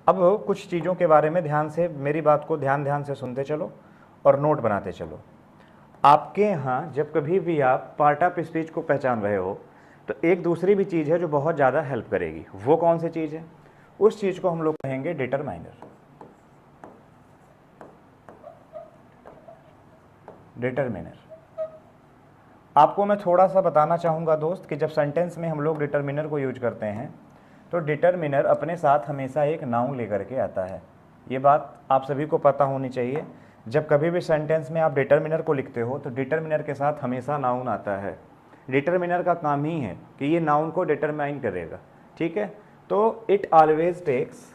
अब कुछ चीज़ों के बारे में ध्यान से, मेरी बात को ध्यान से सुनते चलो और नोट बनाते चलो। आपके यहाँ जब कभी भी आप पार्ट ऑफ स्पीच को पहचान रहे हो तो एक दूसरी भी चीज़ है जो बहुत ज़्यादा हेल्प करेगी। वो कौन सी चीज़ है? उस चीज़ को हम लोग कहेंगे डिटरमाइनर। डिटरमिनर। आपको मैं थोड़ा सा बताना चाहूँगा दोस्त कि जब सेंटेंस में हम लोग डिटरमिनर को यूज करते हैं तो डिटरमिनर अपने साथ हमेशा एक नाउन लेकर के आता है। ये बात आप सभी को पता होनी चाहिए। जब कभी भी सेंटेंस में आप डिटरमिनर को लिखते हो तो डिटरमिनर के साथ हमेशा नाउन आता है। डिटरमिनर का काम ही है कि ये नाउन को डिटरमाइन करेगा। ठीक है, तो it always takes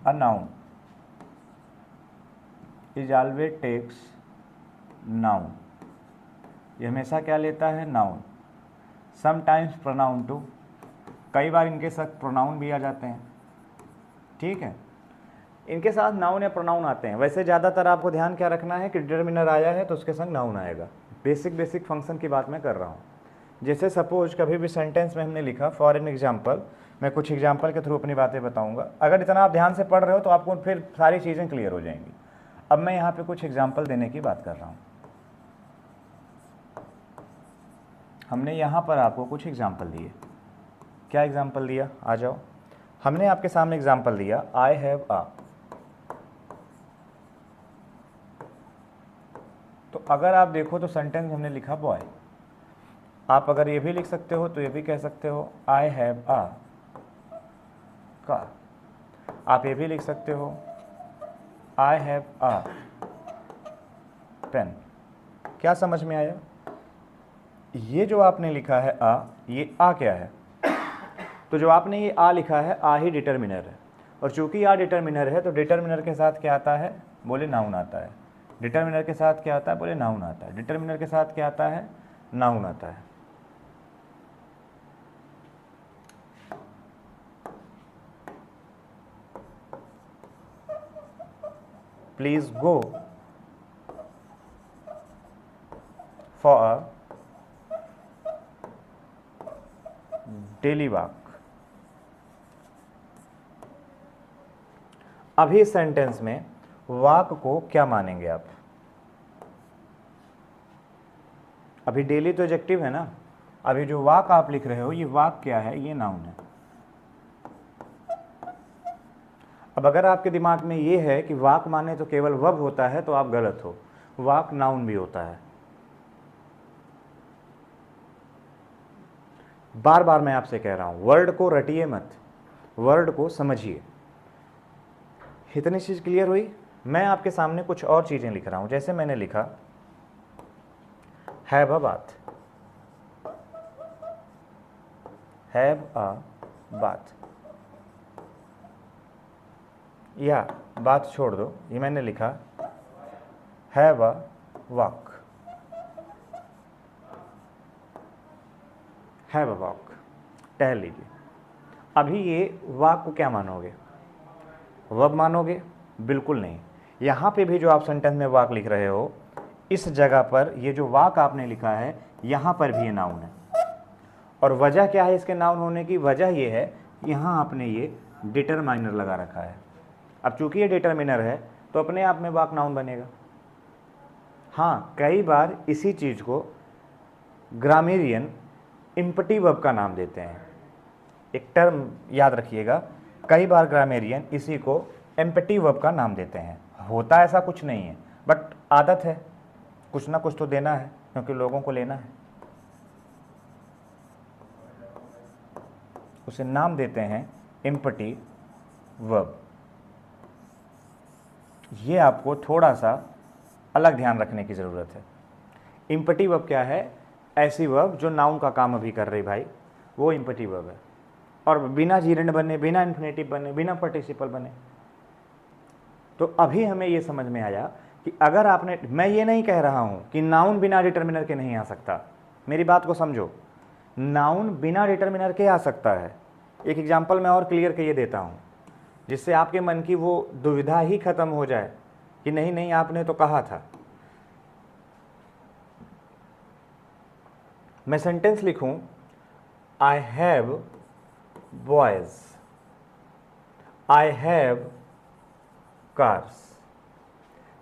a noun, is always takes noun। ये हमेशा क्या लेता है? नाउन। समटाइम्स प्रोनाउन टू, कई बार इनके साथ प्रोनाउन भी आ जाते हैं। ठीक है, इनके साथ नाउन या प्रोनाउन आते हैं। वैसे ज़्यादातर आपको ध्यान क्या रखना है कि डिटरमिनर आया है तो उसके संग नाउन आएगा। बेसिक फंक्शन की बात मैं कर रहा हूँ। जैसे सपोज कभी भी सेंटेंस में हमने लिखा, फॉर एन एग्जाम्पल, मैं कुछ एग्जाम्पल के थ्रू अपनी बातें बताऊंगा। अगर इतना आप ध्यान से पढ़ रहे हो तो आपको फिर सारी चीज़ें क्लियर हो जाएंगी। अब मैं यहाँ पे कुछ एग्जाम्पल देने की बात कर रहा हूँ। हमने यहाँ पर आपको कुछ एग्जाम्पल दिए। क्या एग्जाम्पल दिया? आ जाओ। हमने आपके सामने एग्जाम्पल दिया, आई हैव अ। तो अगर आप देखो तो सेंटेंस हमने लिखा बॉय। आप अगर ये भी लिख सकते हो तो ये भी कह सकते हो आई हैव अ कार। आप ये भी लिख सकते हो आई हैव अ पेन। क्या समझ में आया? ये जो आपने लिखा है आ, ये आ क्या है? तो जो आपने ये आ लिखा है, आ ही डिटरमिनर है। और चूंकि आ डिटरमिनर है तो डिटरमिनर के साथ क्या आता है? बोले नाउन आता है। डिटरमिनर के साथ क्या आता है? बोले नाउन आता है। डिटरमिनर के साथ क्या आता है? नाउन आता है। Please go for a daily walk. अभी इस सेंटेंस में वॉक को क्या मानेंगे आप? अभी डेली तो एडजेक्टिव है ना। अभी जो वॉक आप लिख रहे हो, ये वॉक क्या है? ये नाउन है। अब अगर आपके दिमाग में ये है कि वॉक माने तो केवल वर्ब होता है तो आप गलत हो। वॉक नाउन भी होता है। बार बार मैं आपसे कह रहा हूं, वर्ड को रटिए मत, वर्ड को समझिए। इतनी चीज क्लियर हुई? मैं आपके सामने कुछ और चीजें लिख रहा हूं। जैसे मैंने लिखा have a bath. Have a bath, या बात छोड़ दो, ये मैंने लिखा have a walk. Have a walk, टहल लीजिए। अभी ये वॉक को क्या मानोगे? वर्ब मानोगे? बिल्कुल नहीं। यहाँ पे भी जो आप सेंटेंस में वॉक लिख रहे हो, इस जगह पर ये जो वॉक आपने लिखा है, यहाँ पर भी ये नाउन है। और वजह क्या है इसके नाउन होने की? वजह ये है यहाँ आपने ये डिटरमाइनर लगा रखा है। अब चूंकि ये डिटरमिनर है तो अपने आप में वॉक नाउन बनेगा। हाँ, कई बार इसी चीज को ग्रामेरियन इम्पटी वर्ब का नाम देते हैं। एक टर्म याद रखिएगा, कई बार ग्रामेरियन इसी को एम्पटी वर्ब का नाम देते हैं। होता ऐसा कुछ नहीं है, बट आदत है, कुछ ना कुछ तो देना है क्योंकि लोगों को लेना है। उसे नाम देते हैं एम्पटी वर्ब। ये आपको थोड़ा सा अलग ध्यान रखने की ज़रूरत है। इम्पटी वर्ब क्या है? ऐसी वर्ब जो नाउन का काम अभी कर रही भाई, वो इम्पटी वर्ब है। और बिना जीरेंड बने, बिना इन्फिनेटिव बने, बिना पार्टिसिपल बने। तो अभी हमें ये समझ में आया कि अगर आपने, मैं ये नहीं कह रहा हूं कि नाउन बिना डिटरमिनर के नहीं आ सकता। मेरी बात को समझो, नाउन बिना डिटरमिनर के आ सकता है। एक एग्जाम्पल मैं और क्लियर के ये देता हूं जिससे आपके मन की वो दुविधा ही खत्म हो जाए कि नहीं नहीं आपने तो कहा था। मैं सेंटेंस लिखूं I have boys, I have cars,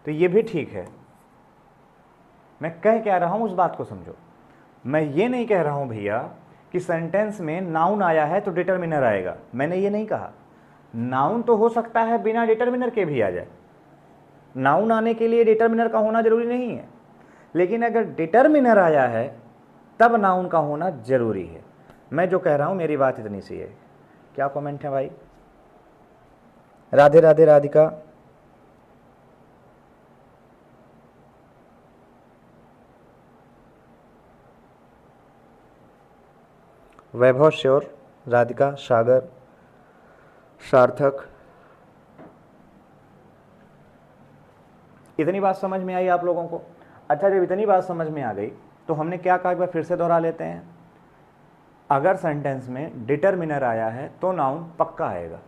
तो ये भी ठीक है। मैं कह क्या रहा हूं उस बात को समझो। मैं ये नहीं कह रहा हूं भैया कि सेंटेंस में नाउन आया है तो डिटरमिनर आएगा, मैंने ये नहीं कहा। नाउन तो हो सकता है बिना डिटरमिनर के भी आ जाए, नाउन आने के लिए डिटरमिनर का होना जरूरी नहीं है, लेकिन अगर डिटरमिनर आया है तब नाउन का होना जरूरी है। मैं जो कह रहा हूं मेरी बात इतनी सी है। क्या कमेंट है भाई? राधे राधे राधिका। वैभव श्योर, राधिका, सागर, सार्थक। इतनी बात समझ में आई आप लोगों को? अच्छा, जब इतनी बात समझ में आ गई तो हमने क्या कहा, एक बार फिर से दोहरा लेते हैं। अगर सेंटेंस में डिटरमिनर आया है तो नाउन पक्का आएगा,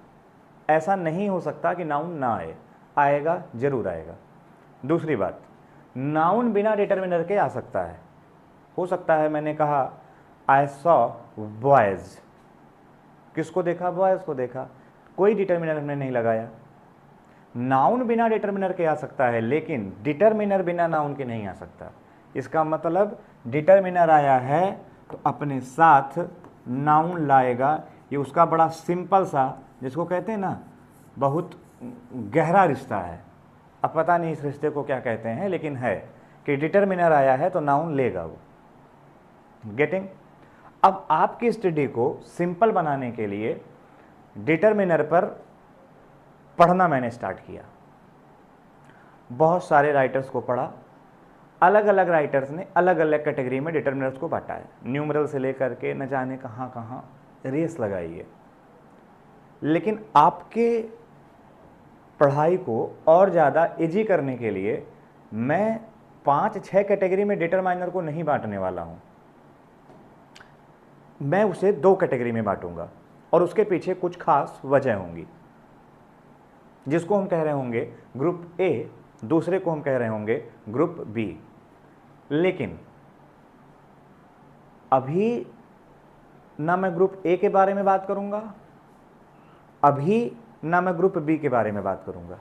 ऐसा नहीं हो सकता कि नाउन ना आए, आएगा, जरूर आएगा। दूसरी बात, नाउन बिना डिटरमिनर के आ सकता है, हो सकता है मैंने कहा आई सॉ बॉयज, किसको देखा? बॉयज को देखा, कोई डिटरमिनर हमने नहीं लगाया। नाउन बिना डिटरमिनर के आ सकता है, लेकिन डिटरमिनर बिना नाउन के नहीं आ सकता। इसका मतलब डिटरमिनर आया है तो अपने साथ नाउन लाएगा। ये उसका बड़ा सिंपल सा, जिसको कहते हैं ना बहुत गहरा रिश्ता है। अब पता नहीं इस रिश्ते को क्या कहते हैं, लेकिन है कि डिटरमिनर आया है तो नाउन लेगा वो। गेटिंग? अब आपकी स्टडी को सिंपल बनाने के लिए डिटरमिनर पर पढ़ना मैंने स्टार्ट किया। बहुत सारे राइटर्स को पढ़ा, अलग अलग राइटर्स ने अलग अलग कैटेगरी में डिटरमिनर्स को बांटा है, न्यूमरल से लेकर के न जाने कहाँ कहाँ रेस लगाई है। लेकिन आपके पढ़ाई को और ज़्यादा इजी करने के लिए मैं 5-6 कैटेगरी में डिटरमाइनर को नहीं बांटने वाला हूँ, मैं उसे 2 कैटेगरी में बांटूंगा और उसके पीछे कुछ खास वजह होंगी। जिसको हम कह रहे होंगे ग्रुप ए, दूसरे को हम कह रहे होंगे ग्रुप बी। लेकिन अभी ना मैं ग्रुप ए के बारे में बात करूंगा, अभी ना मैं ग्रुप बी के बारे में बात करूंगा।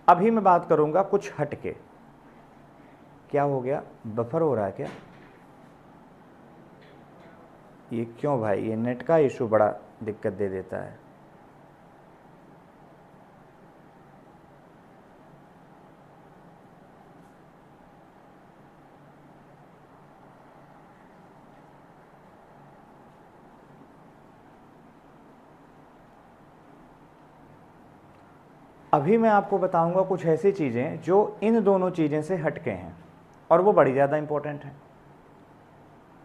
अभी मैं बात करूंगा कुछ हटके। क्या हो गया? बफर हो रहा है क्या? ये क्यों भाई? ये नेट का इशू बड़ा दिक्कत दे देता है। अभी मैं आपको बताऊंगा कुछ ऐसी चीज़ें जो इन दोनों चीज़ें से हटके हैं और वो बड़ी ज़्यादा इंपॉर्टेंट हैं।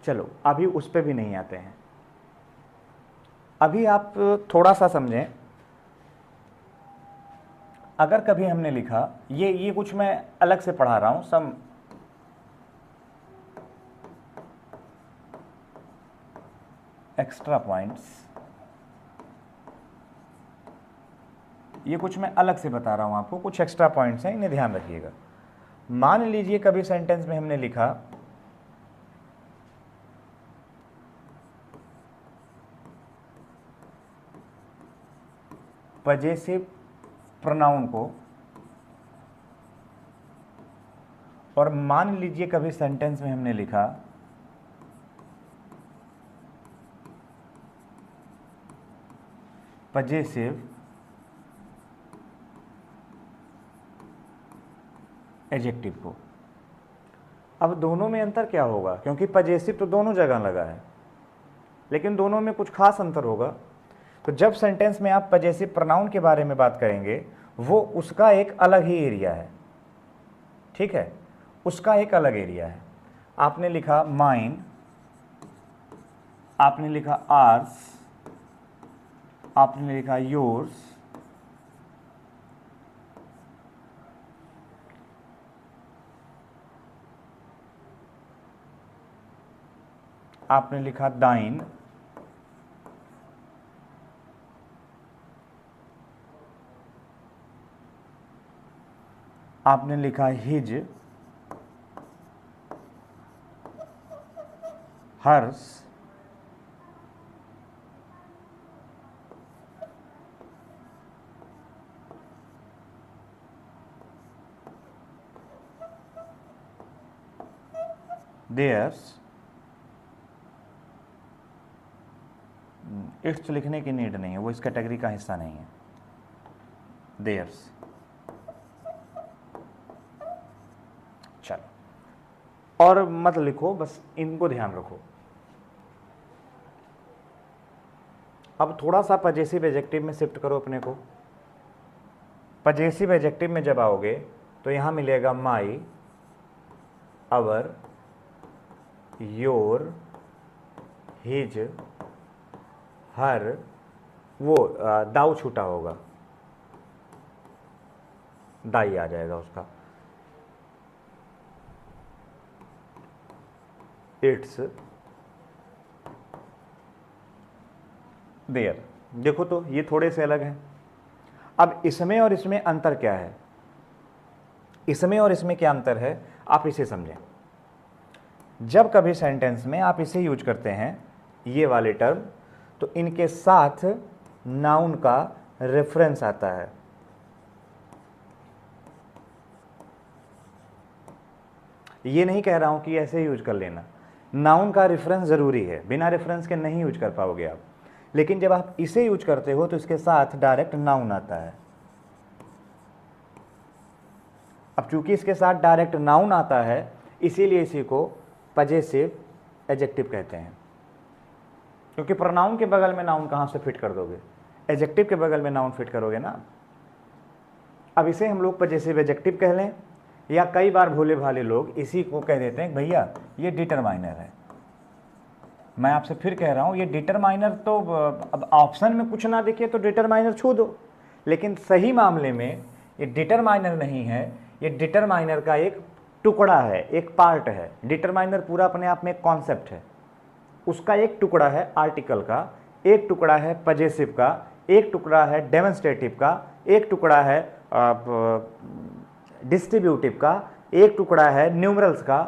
चलो अभी उस पर भी नहीं आते हैं। अभी आप थोड़ा सा समझें। अगर कभी हमने लिखा, ये कुछ मैं अलग से पढ़ा रहा हूं, सम एक्स्ट्रा पॉइंट्स, ये कुछ मैं अलग से बता रहा हूं आपको, कुछ एक्स्ट्रा पॉइंट्स हैं, इन्हें ध्यान रखिएगा। मान लीजिए कभी सेंटेंस में हमने लिखा पजेसिव प्रोनाउन को, और मान लीजिए कभी सेंटेंस में हमने लिखा पजेसिव एडजेक्टिव को। अब दोनों में अंतर क्या होगा? क्योंकि पजेसिव तो दोनों जगह लगा है, लेकिन दोनों में कुछ खास अंतर होगा। तो जब सेंटेंस में आप पजेसिव प्रोनाउन के बारे में बात करेंगे, वो उसका एक अलग ही एरिया है, ठीक है, उसका एक अलग एरिया है। आपने लिखा माइन, आपने लिखा आर्स, आपने लिखा योर्स, आपने लिखा दाइन, आपने लिखा हिज, हर्ष theirs, इट्स लिखने की नीड नहीं है, वो इस कैटेगरी का हिस्सा नहीं है। theirs, चलो और मत लिखो, बस इनको ध्यान रखो। अब थोड़ा सा पजेसिव एडजेक्टिव में शिफ्ट करो अपने को। पजेसिव एडजेक्टिव में जब आओगे तो यहां मिलेगा माई, अवर, योर, हिज, हर, वो दाऊ छूटा होगा, दाई आ जाएगा उसका, इट्स, देयर। देखो तो ये थोड़े से अलग हैं। अब इसमें और इसमें अंतर क्या है, इसमें और इसमें क्या अंतर है आप इसे समझें। जब कभी सेंटेंस में आप इसे यूज करते हैं, ये वाले टर्म, तो इनके साथ नाउन का रेफरेंस आता है। ये नहीं कह रहा हूं कि ऐसे यूज कर लेना, नाउन का रेफरेंस जरूरी है, बिना रेफरेंस के नहीं यूज कर पाओगे आप। लेकिन जब आप इसे यूज करते हो तो इसके साथ डायरेक्ट नाउन आता है। अब चूंकि इसके साथ डायरेक्ट नाउन आता है, इसीलिए इसी को पजेसिव एडजेक्टिव कहते हैं। क्योंकि प्रोनाउन के बगल में नाउन कहां से फिट कर दोगे, एडजेक्टिव के बगल में नाउन फिट करोगे ना। अब इसे हम लोग पजेसिव एडजेक्टिव कह लें, या कई बार भोले भाले लोग इसी को कह देते हैं भैया ये डिटरमाइनर है। मैं आपसे फिर कह रहा हूं, ये डिटरमाइनर तो अब ऑप्शन में कुछ ना दिखे तो डिटरमाइनर छू दो, लेकिन सही मामले में ये डिटरमाइनर नहीं है, ये डिटरमाइनर का एक टुकड़ा है, एक पार्ट है। डिटरमाइनर पूरा अपने आप में एक कॉन्सेप्ट है, उसका एक टुकड़ा है आर्टिकल का, एक टुकड़ा है पजेसिव का, एक टुकड़ा है डेमोन्स्ट्रेटिव का, एक टुकड़ा है डिस्ट्रीब्यूटिव का, एक टुकड़ा है न्यूमरल्स का।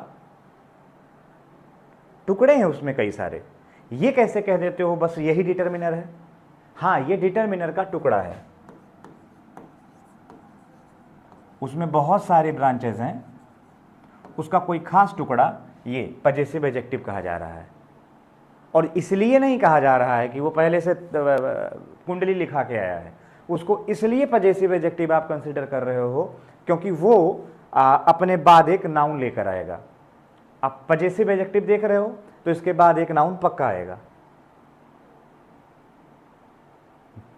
टुकड़े हैं उसमें कई सारे। ये कैसे कह देते हो बस यही डिटरमिनर है? हाँ, ये डिटरमिनर का टुकड़ा है, उसमें बहुत सारे ब्रांचेस हैं, उसका कोई खास टुकड़ा ये पजेसिव एडजेक्टिव कहा जा रहा है। और इसलिए नहीं कहा जा रहा है कि वो पहले से कुंडली लिखा के आया है, उसको इसलिए पजेसिव एडजेक्टिव आप कंसीडर कर रहे हो क्योंकि वो अपने बाद एक नाउन लेकर आएगा। आप पजेसिव एडजेक्टिव देख रहे हो तो इसके बाद एक नाउन पक्का आएगा।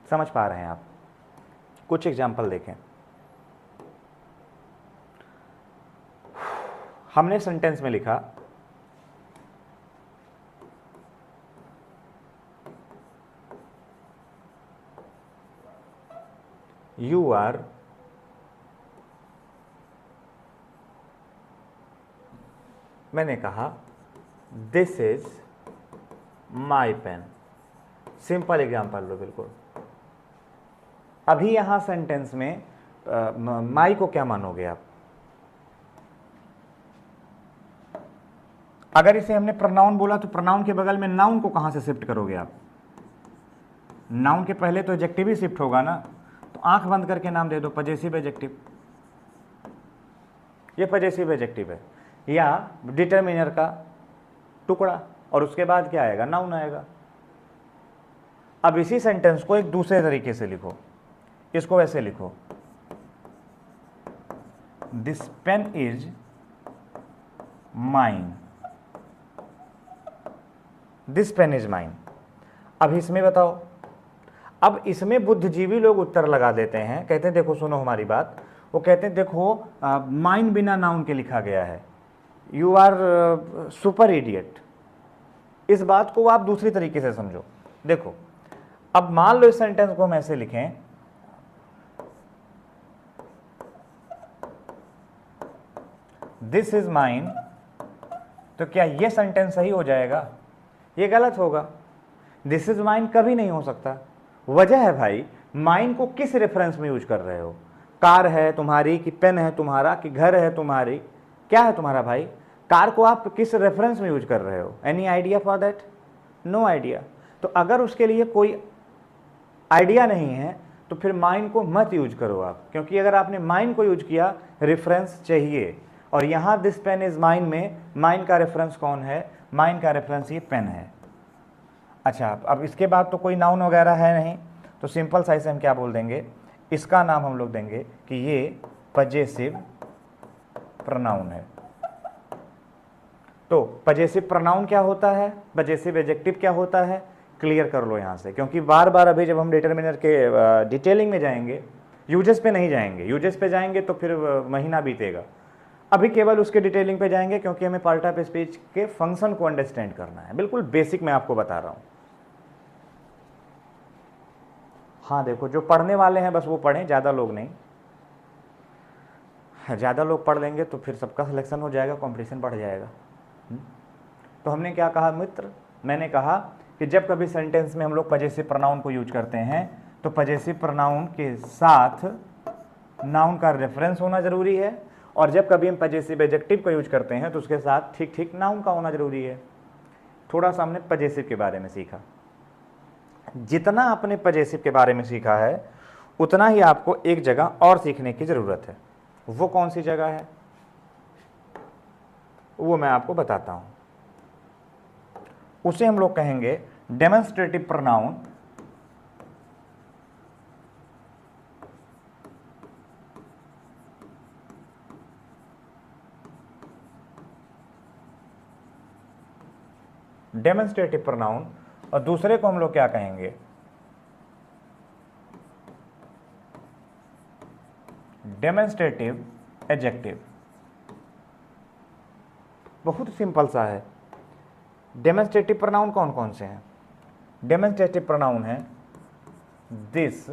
समझ पा रहे हैं आप? कुछ एग्जाम्पल देखें। हमने सेंटेंस में लिखा यू आर मैंने कहा this is my pen. Simple example लो बिल्कुल। अभी यहां सेंटेंस में माई को क्या मानोगे आप? अगर इसे हमने प्रोनाउन बोला तो प्रोनाउन के बगल में नाउन को कहां से शिफ्ट करोगे आप? नाउन के पहले तो एडजेक्टिव ही शिफ्ट होगा ना। तो आंख बंद करके नाम दे दो पजेसिव एडजेक्टिव। ये पजेसिव एडजेक्टिव है या डिटरमिनर का टुकड़ा, और उसके बाद क्या आएगा? नाउन आएगा। अब इसी सेंटेंस को एक दूसरे तरीके से लिखो, इसको ऐसे लिखो this pen is mine. This pen is mine. अब इसमें बताओ। अब इसमें बुद्धिजीवी लोग उत्तर लगा देते हैं, कहते हैं देखो सुनो हमारी बात। वो कहते हैं देखो माइन बिना नाउन के लिखा गया है, यू आर सुपर इडियट। इस बात को आप दूसरी तरीके से समझो। देखो अब मान लो इस सेंटेंस को हम ऐसे लिखें दिस इज माइन, तो क्या ये सेंटेंस सही हो जाएगा? ये गलत होगा। दिस इज माइन कभी नहीं हो सकता। वजह है भाई, माइन को किस रेफरेंस में यूज कर रहे हो? कार है तुम्हारी कि पेन है तुम्हारा कि घर है तुम्हारी? क्या है तुम्हारा भाई? कार को आप किस रेफरेंस में यूज कर रहे हो? Any idea for that? No idea. तो अगर उसके लिए कोई आइडिया नहीं है तो फिर माइन को मत यूज करो आप, क्योंकि अगर आपने माइन को यूज किया, रेफरेंस चाहिए। और यहाँ दिस पेन इज माइन में माइन का रेफरेंस कौन है? माइन का रेफरेंस ये पेन है। अच्छा, अब इसके बाद तो कोई नाउन वगैरह है नहीं, तो सिंपल साइज से हम क्या बोल देंगे, इसका नाम हम लोग देंगे कि ये पजेसिव प्रोनाउन है। तो पजेसिव प्रोनाउन क्या होता है, पजेसिव एडजेक्टिव क्या होता है, क्लियर कर लो यहाँ से, क्योंकि बार बार अभी जब हम डिटर्मिनर के डिटेलिंग में जाएंगे, यूजेस पे नहीं जाएंगे। यूजेस पे जाएंगे तो फिर महीना बीतेगा। अभी केवल उसके डिटेलिंग पे जाएंगे, क्योंकि हमें पार्ट ऑफ स्पीच के फंक्शन को अंडरस्टैंड करना है। बिल्कुल बेसिक मैं आपको बता रहा हूँ। हाँ देखो, जो पढ़ने वाले हैं बस वो पढ़ें, ज़्यादा लोग नहीं। ज़्यादा लोग पढ़ लेंगे तो फिर सबका सिलेक्शन हो जाएगा, कंपटीशन बढ़ जाएगा। तो हमने क्या कहा मित्र, मैंने कहा कि जब कभी सेंटेंस में हम लोग पजेसिव प्रोनाउन को यूज करते हैं तो पजेसिव प्रोनाउन के साथ नाउन का रेफरेंस होना जरूरी है, और जब कभी हम पजेसिव एडजेक्टिव को यूज करते हैं तो उसके साथ ठीक ठीक नाउन का होना जरूरी है। थोड़ा सा हमने पजेसिव के बारे में सीखा। जितना आपने पजेसिव के बारे में सीखा है उतना ही आपको एक जगह और सीखने की ज़रूरत है। वो कौन सी जगह है वो मैं आपको बताता हूं। उसे हम लोग कहेंगे डेमोन्स्ट्रेटिव प्रोनाउन। डेमोन्स्ट्रेटिव प्रोनाउन, और दूसरे को हम लोग क्या कहेंगे, डेमोन्स्ट्रेटिव एडजेक्टिव। बहुत सिंपल सा है। डेमोन्स्ट्रेटिव प्रोनाउन कौन कौन से हैं? डेमोन्स्ट्रेटिव प्रोनाउन है दिस,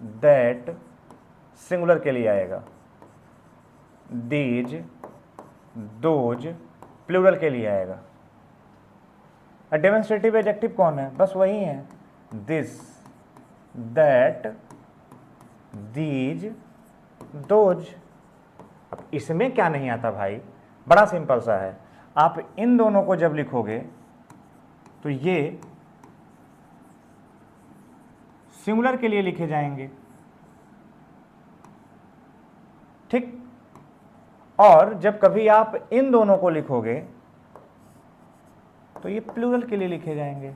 दैट, सिंगुलर के लिए आएगा, दीज, दोज, प्लूरल के लिए आएगा। डेमोन्स्ट्रेटिव एडजेक्टिव कौन है? बस वही है, दिस, दैट, दीज, दोज। अब इसमें क्या नहीं आता भाई, बड़ा सिंपल सा है। आप इन दोनों को जब लिखोगे तो ये सिंगुलर के लिए लिखे जाएंगे, ठीक। और जब कभी आप इन दोनों को लिखोगे तो ये प्लूरल के लिए लिखे जाएंगे।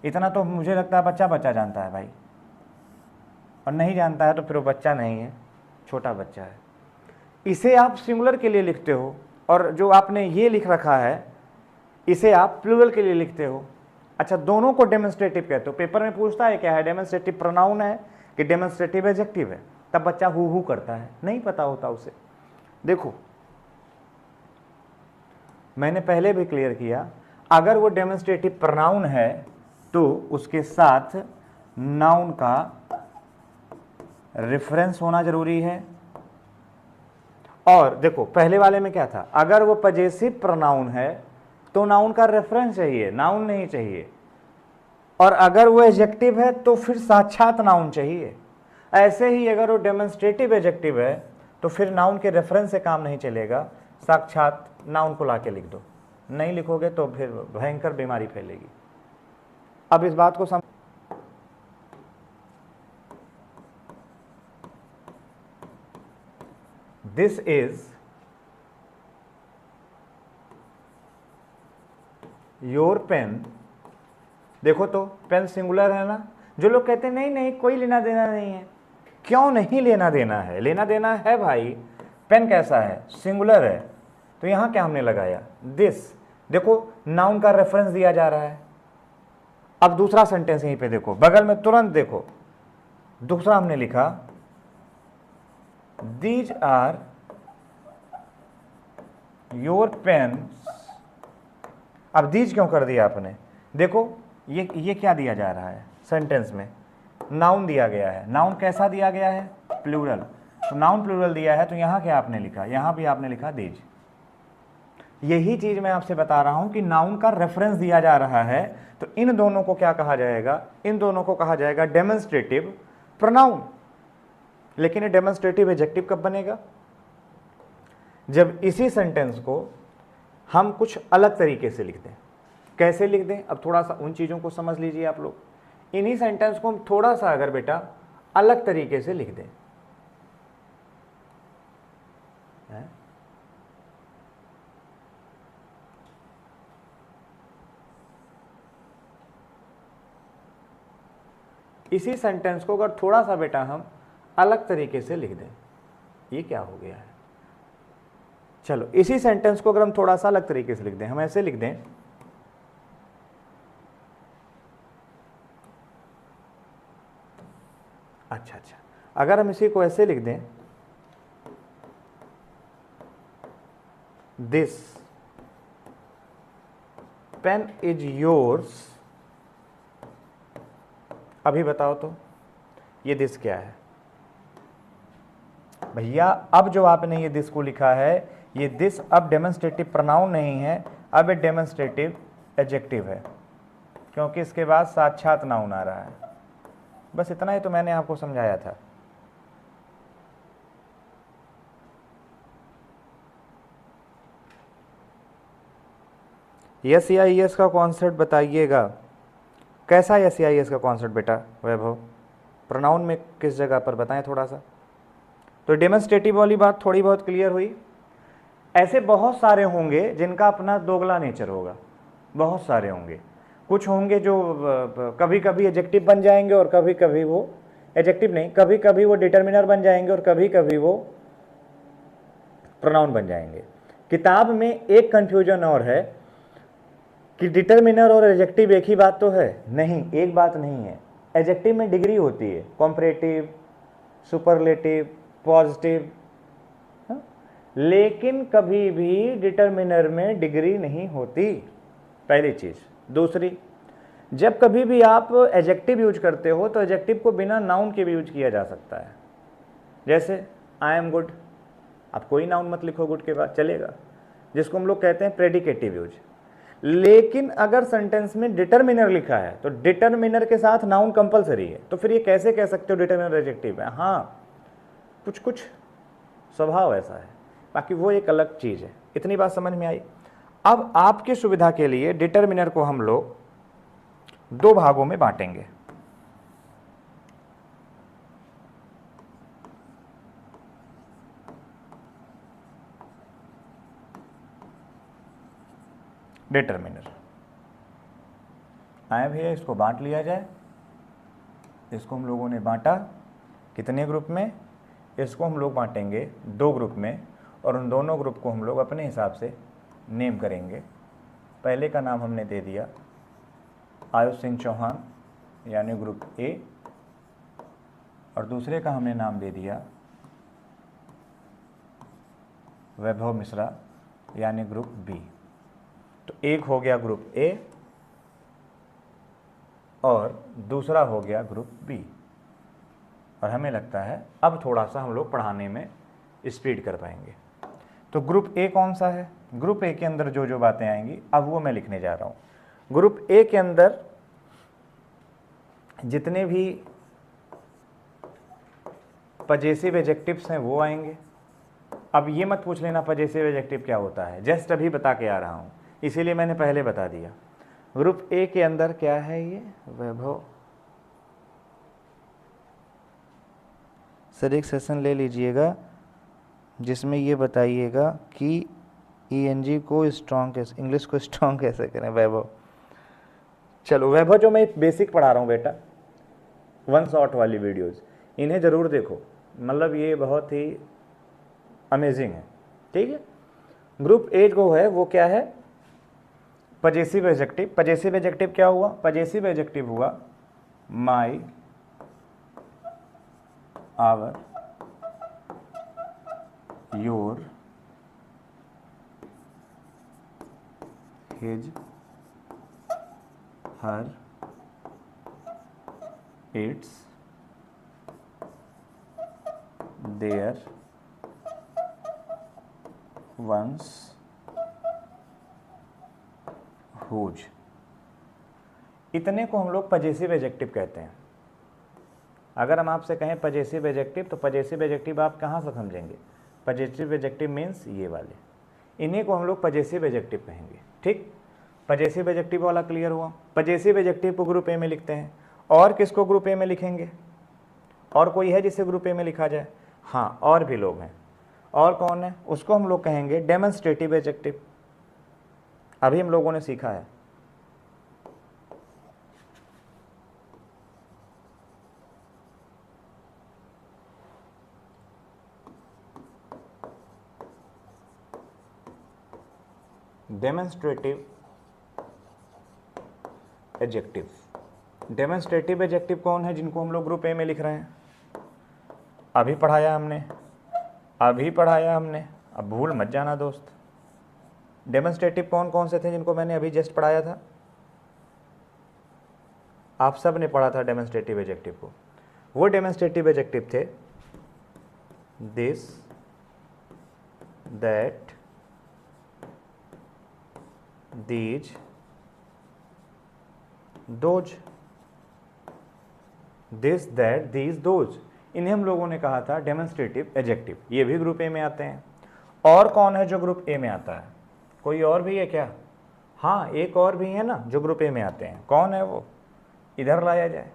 इतना तो मुझे लगता है बच्चा बच्चा जानता है भाई, और नहीं जानता है तो फिर वो बच्चा नहीं है, छोटा बच्चा है। इसे आप सिंगुलर के लिए लिखते हो, और जो आपने ये लिख रखा है इसे आप प्लूरल के लिए लिखते हो। अच्छा, दोनों को डेमोन्स्ट्रेटिव कहते हो। पेपर में पूछता है क्या है, डेमोन्स्ट्रेटिव प्रोनाउन है कि डेमोन्स्ट्रेटिव एडजेक्टिव है, तब बच्चा हु करता है, नहीं पता होता उसे। देखो मैंने पहले भी क्लियर किया, अगर वो डेमोन्स्ट्रेटिव प्रोनाउन है तो उसके साथ नाउन का रेफरेंस होना जरूरी है। और देखो पहले वाले में क्या था, अगर वो पजेसिव प्रोनाउन है तो नाउन का रेफरेंस चाहिए, नाउन नहीं चाहिए। और अगर वो एडजेक्टिव है तो फिर साक्षात नाउन चाहिए। ऐसे ही अगर वो डेमोन्स्ट्रेटिव एडजेक्टिव है तो फिर नाउन के रेफरेंस से काम नहीं चलेगा, साक्षात नाउन को लाके लिख दो। नहीं लिखोगे तो फिर भयंकर बीमारी फैलेगी। अब इस बात को समझ, दिस इज योर पेन। देखो तो पेन सिंगुलर है ना। जो लोग कहते हैं नहीं नहीं कोई लेना देना नहीं है, क्यों नहीं लेना देना है? लेना देना है भाई। पेन कैसा है? सिंगुलर है। तो यहां क्या हमने लगाया? दिस। देखो नाउन का रेफरेंस दिया जा रहा है। अब दूसरा सेंटेंस यहीं पे देखो, बगल में तुरंत देखो, दूसरा हमने लिखा दीज आर योर पेन्स। अब दीज क्यों कर दिया आपने? देखो ये क्या दिया जा रहा है सेंटेंस में? नाउन दिया गया है। नाउन कैसा दिया गया है? प्लूरल। तो नाउन प्लूरल दिया है तो यहां क्या आपने लिखा? यहां भी आपने लिखा दीज। यही चीज मैं आपसे बता रहा हूं कि नाउन का रेफरेंस दिया जा रहा है, तो इन दोनों को क्या कहा जाएगा? इन दोनों को कहा जाएगा डेमोन्स्ट्रेटिव प्रोनाउन। लेकिन ये डेमोन्स्ट्रेटिव एडजेक्टिव कब बनेगा? जब इसी सेंटेंस को हम कुछ अलग तरीके से लिख दें। कैसे लिख दें, अब थोड़ा सा उन चीज़ों को समझ लीजिए आप लोग। इन्हीं सेंटेंस को हम थोड़ा सा अगर बेटा अलग तरीके से लिख दें, इसी सेंटेंस को अगर थोड़ा सा बेटा हम अलग तरीके से लिख दें, ये क्या हो गया है। चलो इसी सेंटेंस को अगर हम थोड़ा सा अलग तरीके से लिख दें, हम ऐसे लिख दें, अच्छा, अगर हम इसी को ऐसे लिख दें, दिस पेन इज योर्स, अभी बताओ तो ये दिस क्या है भैया। अब जो आपने ये दिस को लिखा है, ये दिस अब डेमोन्स्ट्रेटिव प्रोनाउन नहीं है, अब ये डेमोन्स्ट्रेटिव एडजेक्टिव है, क्योंकि इसके बाद साक्षात नाउन आ रहा है। बस इतना ही तो मैंने आपको समझाया था। यस या यस का कॉन्सेप्ट बताइएगा, कैसा यस या यस का कॉन्सेप्ट बेटा वैभव, प्रोनाउन में किस जगह पर बताएं थोड़ा सा। तो डेमोन्स्ट्रेटिव वाली बात थोड़ी बहुत क्लियर हुई। ऐसे बहुत सारे होंगे जिनका अपना दोगला नेचर होगा, बहुत सारे होंगे। कुछ होंगे जो कभी कभी एडजेक्टिव बन जाएंगे और कभी कभी वो एडजेक्टिव नहीं, कभी कभी वो डिटर्मिनर बन जाएंगे और कभी कभी वो प्रोनाउन बन जाएंगे। किताब में एक कंफ्यूजन और है कि डिटर्मिनर और एडजेक्टिव एक ही बात तो है, नहीं, एक बात नहीं है। एडजेक्टिव में डिग्री होती है, कॉम्परेटिव, सुपरलेटिव, पॉजिटिव, लेकिन कभी भी डिटर्मिनर में डिग्री नहीं होती, पहली चीज। दूसरी, जब कभी भी आप एडजेक्टिव यूज करते हो तो एडजेक्टिव को बिना नाउन के भी यूज किया जा सकता है। जैसे आई एम गुड, आप कोई नाउन मत लिखो गुड के बाद, चलेगा, जिसको हम लोग कहते हैं प्रेडिकेटिव यूज। लेकिन अगर सेंटेंस में डिटर्मिनर लिखा है तो डिटर्मिनर के साथ नाउन कंपलसरी है, तो फिर ये कैसे कह सकते हो डिटर्मिनर एडजेक्टिव है। हाँ, कुछ कुछ स्वभाव ऐसा है, बाकी वो एक अलग चीज है। इतनी बात समझ में आई। अब आपकी सुविधा के लिए डिटर्मिनर को हम लोग दो भागों में बांटेंगे। डिटर्मिनर आए भैया, इसको बांट लिया जाए। इसको हम लोगों ने बांटा कितने ग्रुप में, इसको हम लोग बांटेंगे दो ग्रुप में, और उन दोनों ग्रुप को हम लोग अपने हिसाब से नेम करेंगे। पहले का नाम हमने दे दिया आयुष सिंह चौहान यानी ग्रुप ए, और दूसरे का हमने नाम दे दिया वैभव मिश्रा यानी ग्रुप बी। तो एक हो गया ग्रुप ए और दूसरा हो गया ग्रुप बी। और हमें लगता है अब थोड़ा सा हम लोग पढ़ाने में स्पीड कर पाएंगे। तो ग्रुप ए कौन सा है, ग्रुप ए के अंदर जो जो बातें आएंगी अब वो मैं लिखने जा रहा हूँ। ग्रुप ए के अंदर जितने भी पजेसिव एडजेक्टिव्स हैं वो आएंगे। अब ये मत पूछ लेना पजेसिव एडजेक्टिव क्या होता है, जस्ट अभी बता के आ रहा हूँ, इसीलिए मैंने पहले बता दिया। ग्रुप ए के अंदर क्या है ये वैभव, सर एक सेशन ले लीजिएगा जिसमें ये बताइएगा कि ईएनजी को स्ट्रॉन्ग कैसे, इंग्लिश को स्ट्रॉन्ग कैसे करें वैभव। चलो वैभव, जो मैं बेसिक पढ़ा रहा हूँ बेटा, वन शॉट वाली वीडियोस, इन्हें ज़रूर देखो, मतलब ये बहुत ही अमेजिंग है, ठीक है। ग्रुप ए जो है वो क्या है, पजेसिव एडजेक्टिव। पजेसिव एडजेक्टिव क्या हुआ, पजेसिव एडजेक्टिव हुआ my, our, your, his, her, its, their, ones, whose. इतने को हम लोग पजेसिव एडजेक्टिव कहते हैं। अगर हम आपसे कहें पजेसिव एडजेक्टिव, तो पजेसिव एडजेक्टिव आप कहाँ से समझेंगे, पजेसिव एडजेक्टिव मीन्स ये वाले, इन्हीं को हम लोग पजेसिव एडजेक्टिव कहेंगे। ठीक, पजेसिव एडजेक्टिव वाला क्लियर हुआ। पजेसिव एडजेक्टिव को ग्रुप ए में लिखते हैं। और किसको ग्रुप ए में लिखेंगे? और कोई है जिसे ग्रुप ए में लिखा जाए? हाँ, और भी लोग हैं। और कौन है? उसको हम लोग कहेंगे डेमोन्स्ट्रेटिव एडजेक्टिव। अभी हम लोगों ने सीखा है। Demonstrative adjective. डेमोन्स्ट्रेटिव एडजेक्टिव कौन है जिनको हम लोग ग्रुप ए में लिख रहे हैं? अभी पढ़ाया हमने, अब भूल मत जाना दोस्त। डेमोन्स्ट्रेटिव कौन कौन से थे जिनको मैंने अभी जस्ट पढ़ाया था? आप सब ने पढ़ा था डेमोन्स्ट्रेटिव एडजेक्टिव को। वो डेमोन्स्ट्रेटिव एडजेक्टिव थे this, that, these, those. This, that, these, those, इन्हें हम लोगों ने कहा था डेमोन्स्ट्रेटिव एडजेक्टिव। ये भी ग्रुप ए में आते हैं। और कौन है जो ग्रुप ए में आता है? कोई और भी है क्या? हाँ, एक और भी है ना जो ग्रुप ए में आते हैं। कौन है वो? इधर लाया जाए,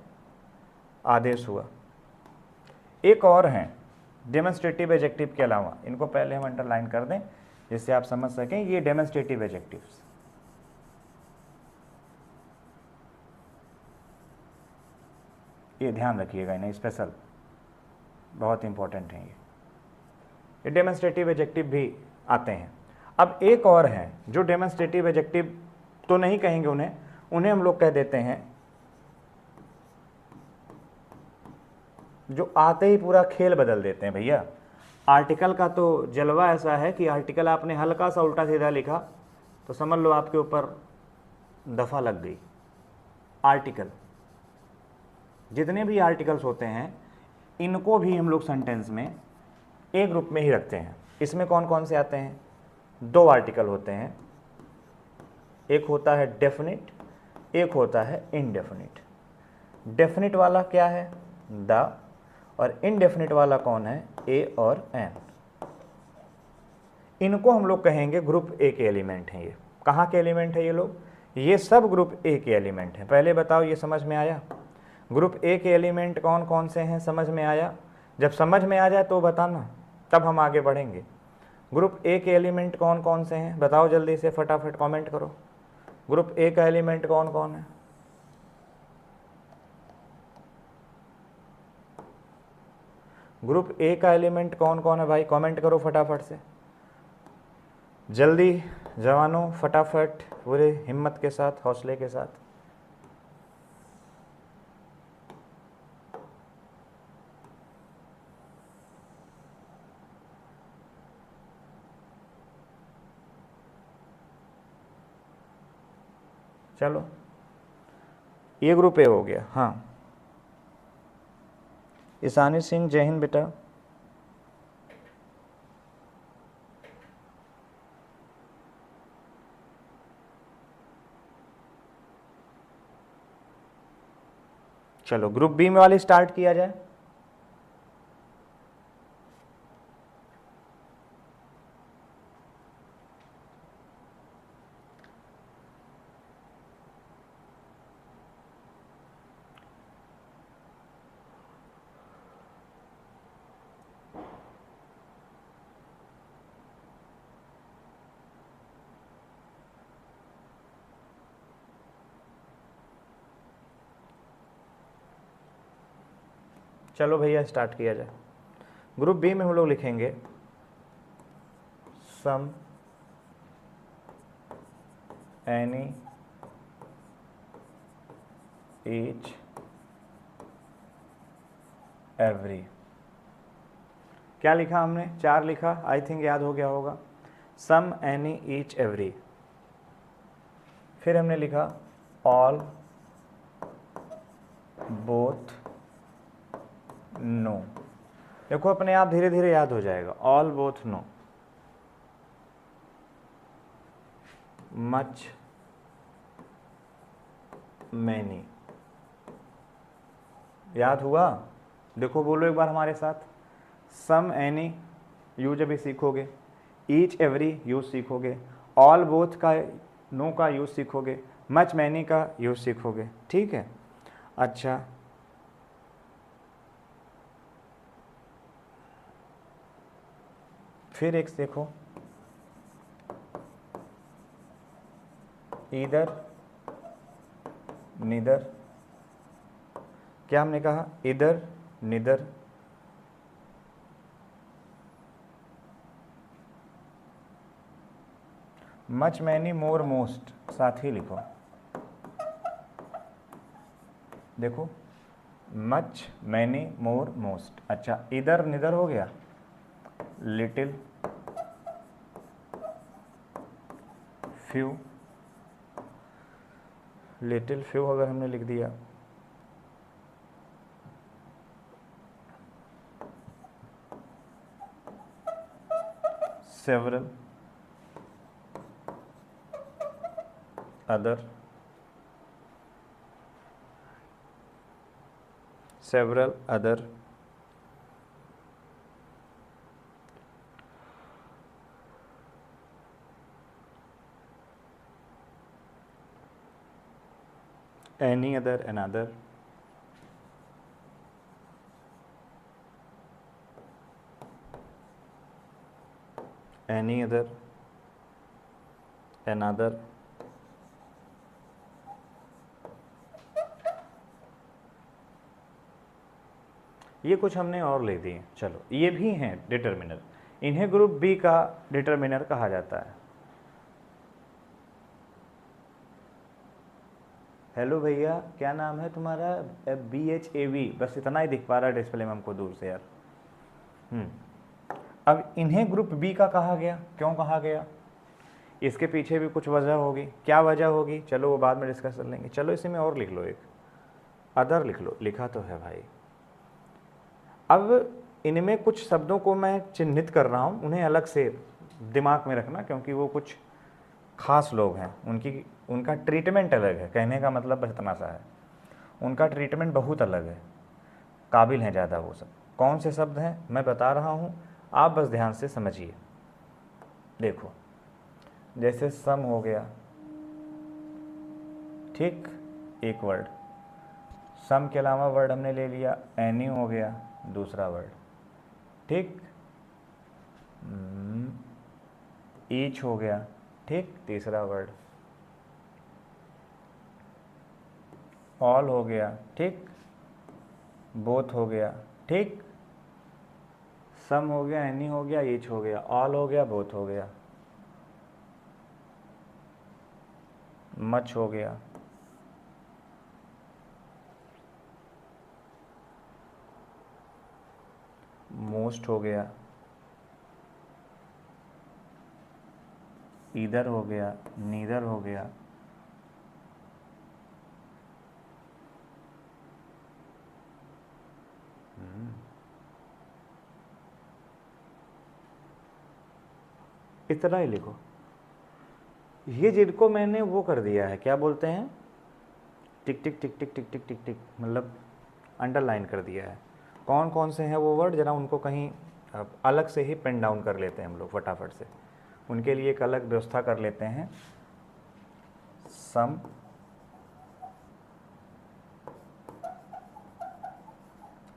आदेश हुआ। एक और हैं डेमोन्स्ट्रेटिव एडजेक्टिव के अलावा, इनको पहले हम अंडरलाइन कर दें जिससे आप समझ सकें ये डेमोन्स्ट्रेटिव एडजेक्टिव्स। ये ध्यान रखिएगा, इन्हें स्पेशल, बहुत इंपॉर्टेंट हैं ये डेमोन्स्ट्रेटिव एडजेक्टिव भी आते हैं। अब एक और है जो डेमोन्स्ट्रेटिव एडजेक्टिव तो नहीं कहेंगे उन्हें हम लोग कह देते हैं जो आते ही पूरा खेल बदल देते हैं। भैया, आर्टिकल का तो जलवा ऐसा है कि आर्टिकल आपने हल्का सा उल्टा सीधा लिखा तो समझ लो आपके ऊपर दफा लग गई। आर्टिकल, जितने भी आर्टिकल्स होते हैं इनको भी हम लोग सेंटेंस में एक ग्रुप में ही रखते हैं। इसमें कौन कौन से आते हैं? दो आर्टिकल होते हैं, एक होता है डेफिनिट, एक होता है इनडेफिनिट। डेफिनिट वाला क्या है? द, और इनडेफिनिट वाला कौन है? ए और एन। इनको हम लोग कहेंगे ग्रुप ए के एलिमेंट हैं। ये कहाँ के एलिमेंट है ये लोग? ये सब ग्रुप ए के एलिमेंट हैं। पहले बताओ, ये समझ में आया? ग्रुप ए के एलिमेंट कौन कौन से हैं, समझ में आया? जब समझ में आ जाए तो बताना, तब हम आगे बढ़ेंगे। ग्रुप ए के एलिमेंट कौन कौन से हैं बताओ जल्दी से, फटाफट कमेंट करो। ग्रुप ए का एलिमेंट कौन कौन है? ग्रुप ए का एलिमेंट कौन कौन है भाई? कमेंट करो फटाफट से, जल्दी जवानों, फटाफट, पूरे हिम्मत के साथ, हौसले के साथ। चलो, ये ग्रुप ए हो गया। हाँ, ईशानी सिंह, जय हिंद बेटा। चलो, ग्रुप बी में वाली स्टार्ट किया जाए। चलो भैया, स्टार्ट किया जाए। ग्रुप बी में हम लोग लिखेंगे सम, एनी, ईच, एवरी। क्या लिखा हमने? 4 लिखा, आई थिंक याद हो गया होगा। सम, एनी, ईच, एवरी। फिर हमने लिखा ऑल, बोथ, नो। देखो अपने आप धीरे धीरे याद हो जाएगा। All, both, no. Much, many. याद हुआ? देखो बोलो एक बार हमारे साथ। सम, एनी, यूज अभी सीखोगे, ईच एवरी यूज सीखोगे, ऑल बोथ का नो का यूज सीखोगे, मच मैनी का यूज सीखोगे। ठीक है। अच्छा, फिर एक देखो, ईदर निदर, क्या हमने कहा, इधर निदर, मच मैनी मोर मोस्ट, साथ ही लिखो। देखो, मच मैनी मोर मोस्ट। अच्छा, इधर निदर हो गया, लिटिल फ्यू, लिटिल फ्यू अगर हमने लिख दिया, several, other, several other, any other, another, any other, another, ये कुछ हमने और ले दिए। चलो, ये भी हैं डिटर्मिनर, इन्हें ग्रुप बी का डिटर्मिनर कहा जाता है। हेलो भैया, क्या नाम है तुम्हारा? BHAV, बस इतना ही दिख पा रहा है डिस्प्ले में हमको दूर से यार। अब इन्हें ग्रुप बी का कहा गया, क्यों कहा गया? इसके पीछे भी कुछ वजह होगी। क्या वजह होगी, चलो वो बाद में डिस्कस कर लेंगे। चलो इसी में और लिख लो, एक अदर लिख लो, लिखा तो है भाई। अब इनमें कुछ शब्दों को मैं चिन्हित कर रहा हूँ, उन्हें अलग से दिमाग में रखना, क्योंकि वो कुछ खास लोग हैं, उनका ट्रीटमेंट अलग है। कहने का मतलब बस इतना सा है, उनका ट्रीटमेंट बहुत अलग है, काबिल हैं ज़्यादा वो सब। कौन से शब्द हैं मैं बता रहा हूँ, आप बस ध्यान से समझिए। देखो, जैसे सम हो गया, ठीक, एक वर्ड। सम के अलावा वर्ड हमने ले लिया, एनी हो गया दूसरा वर्ड, ठीक, ईच हो गया, ठीक, तीसरा वर्ड, ऑल हो गया, ठीक, बोथ हो गया, ठीक, सम हो गया, एनी हो गया, ईच हो गया, ऑल हो गया, बोथ हो गया, मच हो गया, मोस्ट हो गया, ईदर हो गया, नीदर हो गया, इतना ही लिखो। ये जिनको मैंने वो कर दिया है, क्या बोलते हैं, टिक टिक टिक टिक टिक टिक टिक टिक, मतलब अंडरलाइन कर दिया है। कौन कौन से हैं वो वर्ड, जरा उनको कहीं अलग से ही पेन डाउन कर लेते हैं हम लोग फटाफट से, उनके लिए एक अलग व्यवस्था कर लेते हैं। Some,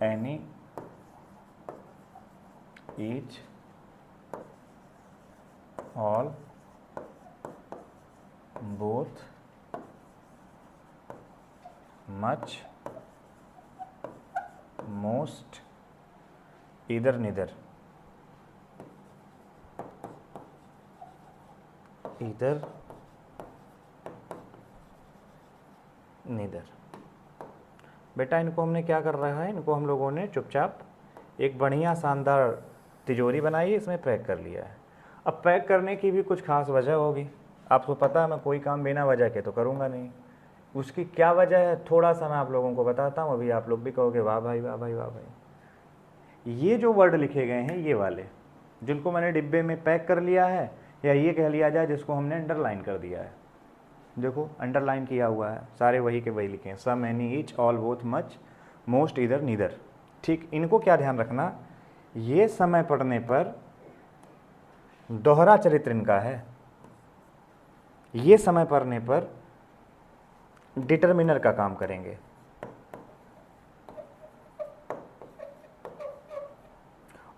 any, each, all, both, much, most, either neither, either neither. बेटा इनको हमने क्या कर रहा है, इनको हम लोगों ने चुपचाप एक बढ़िया शानदार तिजोरी बनाई, इसमें पैक कर लिया है। अब पैक करने की भी कुछ खास वजह होगी, आपको पता है मैं कोई काम बिना वजह के तो करूँगा नहीं। उसकी क्या वजह है, थोड़ा सा मैं आप लोगों को बताता हूँ, अभी आप लोग भी कहोगे वाह भाई वाह भाई वाह भाई। ये जो वर्ड लिखे गए हैं, ये वाले जिनको मैंने डिब्बे में पैक कर लिया है, या ये कह लिया जाए जिसको हमने अंडरलाइन कर दिया है, देखो अंडरलाइन किया हुआ है, सारे वही के वही लिखे हैं, some, any, each, all, both, much, most, either, neither. ठीक, इनको क्या ध्यान रखना, ये समय पढ़ने पर दोहरा चरित्र इनका है। ये समय पड़ने पर डिटरमिनर का काम करेंगे,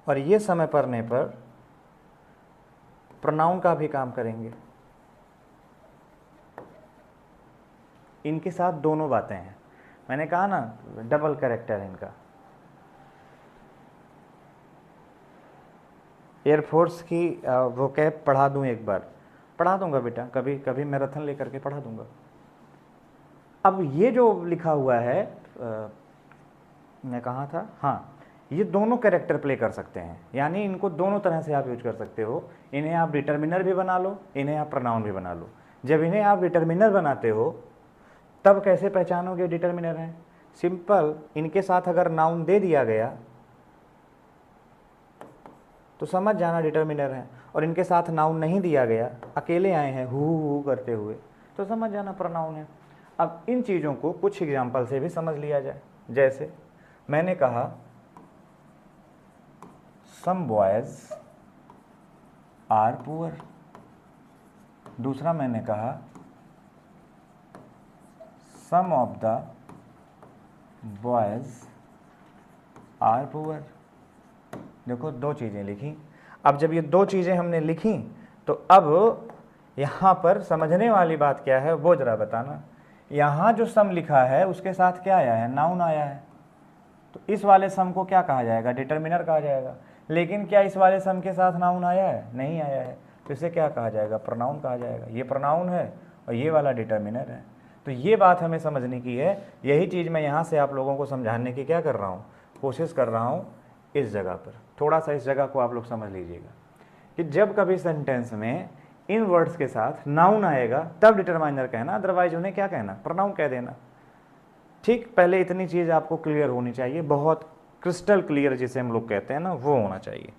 और ये समय पड़ने पर प्रोनाउन का भी काम करेंगे। इनके साथ दोनों बातें हैं। मैंने कहा ना डबल कैरेक्टर है इनका। एयरफोर्स की वो कैब पढ़ा दूं, एक बार पढ़ा दूंगा बेटा, कभी कभी मैराथन लेकर के पढ़ा दूंगा। अब ये जो लिखा हुआ है मैं कहाँ था, हाँ, ये दोनों कैरेक्टर प्ले कर सकते हैं, यानी इनको दोनों तरह से आप यूज कर सकते हो। इन्हें आप डिटरमिनर भी बना लो, इन्हें आप प्रोनाउन भी बना लो। जब इन्हें आप डिटरमिनर बनाते हो तब कैसे पहचानोगे डिटरमिनर है? सिंपल, इनके साथ अगर नाउन दे दिया गया तो समझ जाना डिटरमिनर है, और इनके साथ नाउन नहीं दिया गया, अकेले आए हैं हु करते हुए, तो समझ जाना प्रोनाउन है। अब इन चीज़ों को कुछ एग्जाम्पल से भी समझ लिया जाए। जैसे मैंने कहा सम बॉयज आर पुअर, दूसरा मैंने कहा some of the boys are poor. देखो दो चीज़ें लिखी। अब जब ये दो चीज़ें हमने लिखी तो अब यहाँ पर समझने वाली बात क्या है वो ज़रा बताना। यहाँ जो सम लिखा है उसके साथ क्या आया है? नाउन आया है। तो इस वाले सम को क्या कहा जाएगा? डिटरमिनर कहा जाएगा। लेकिन क्या इस वाले सम के साथ नाउन आया है? नहीं आया है। तो इसे क्या कहा जाएगा? प्रोनाउन कहा जाएगा। ये प्रोनाउन है और ये वाला डिटरमिनर है। तो ये बात हमें समझने की है। यही चीज़ मैं यहाँ से आप लोगों को समझाने की क्या कर रहा हूँ, कोशिश कर रहा हूँ इस जगह पर। थोड़ा सा इस जगह को आप लोग समझ लीजिएगा कि जब कभी सेंटेंस में इन वर्ड्स के साथ नाउन आएगा तब डिटरमाइनर कहना, अदरवाइज उन्हें क्या कहना? प्रोनाउन कह देना। ठीक, पहले इतनी चीज़ आपको क्लियर होनी चाहिए, बहुत क्रिस्टल क्लियर जिसे हम लोग कहते हैं ना, वो होना चाहिए।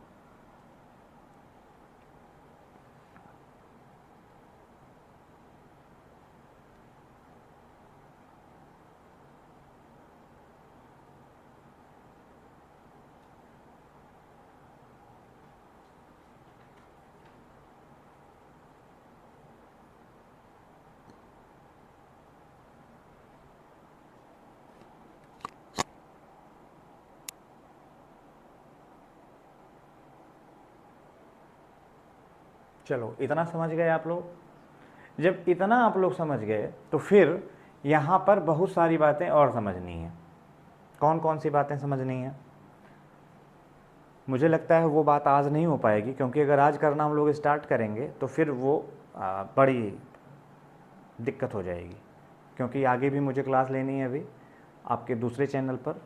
चलो इतना समझ गए आप लोग। जब इतना आप लोग समझ गए तो फिर यहाँ पर बहुत सारी बातें और समझनी है। कौन कौन सी बातें समझनी है? मुझे लगता है वो बात आज नहीं हो पाएगी, क्योंकि अगर आज करना हम लोग स्टार्ट करेंगे तो फिर वो बड़ी दिक्कत हो जाएगी, क्योंकि आगे भी मुझे क्लास लेनी है अभी आपके दूसरे चैनल पर,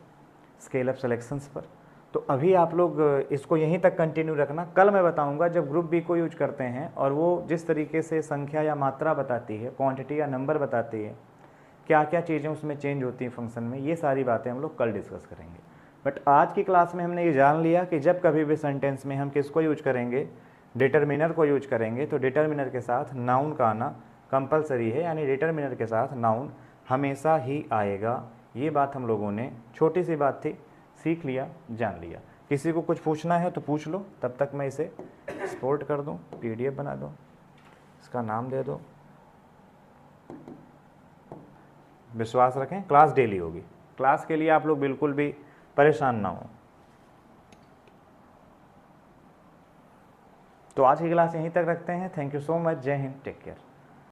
स्केल अप सिलेक्शंस पर। तो अभी आप लोग इसको यहीं तक कंटिन्यू रखना। कल मैं बताऊंगा जब ग्रुप बी को यूज करते हैं और वो जिस तरीके से संख्या या मात्रा बताती है, क्वांटिटी या नंबर बताती है, क्या क्या चीज़ें उसमें चेंज होती हैं फंक्शन में, ये सारी बातें हम लोग कल डिस्कस करेंगे। बट आज की क्लास में हमने ये जान लिया कि जब कभी भी सेंटेंस में हम किसको यूज करेंगे, डिटरमिनर को यूज करेंगे, तो डिटरमिनर के साथ नाउन का आना कंपलसरी है, यानी डिटरमिनर के साथ नाउन हमेशा ही आएगा। ये बात हम लोगों ने, छोटी सी बात थी, सीख लिया, जान लिया। किसी को कुछ पूछना है तो पूछ लो, तब तक मैं इसे एक्सपोर्ट कर दूं, PDF बना दूं, इसका नाम दे दो। विश्वास रखें, क्लास डेली होगी। क्लास के लिए आप लोग बिल्कुल भी परेशान ना हो। तो आज की क्लास यहीं तक रखते हैं। Thank you so much. जय हिंद, टेक केयर।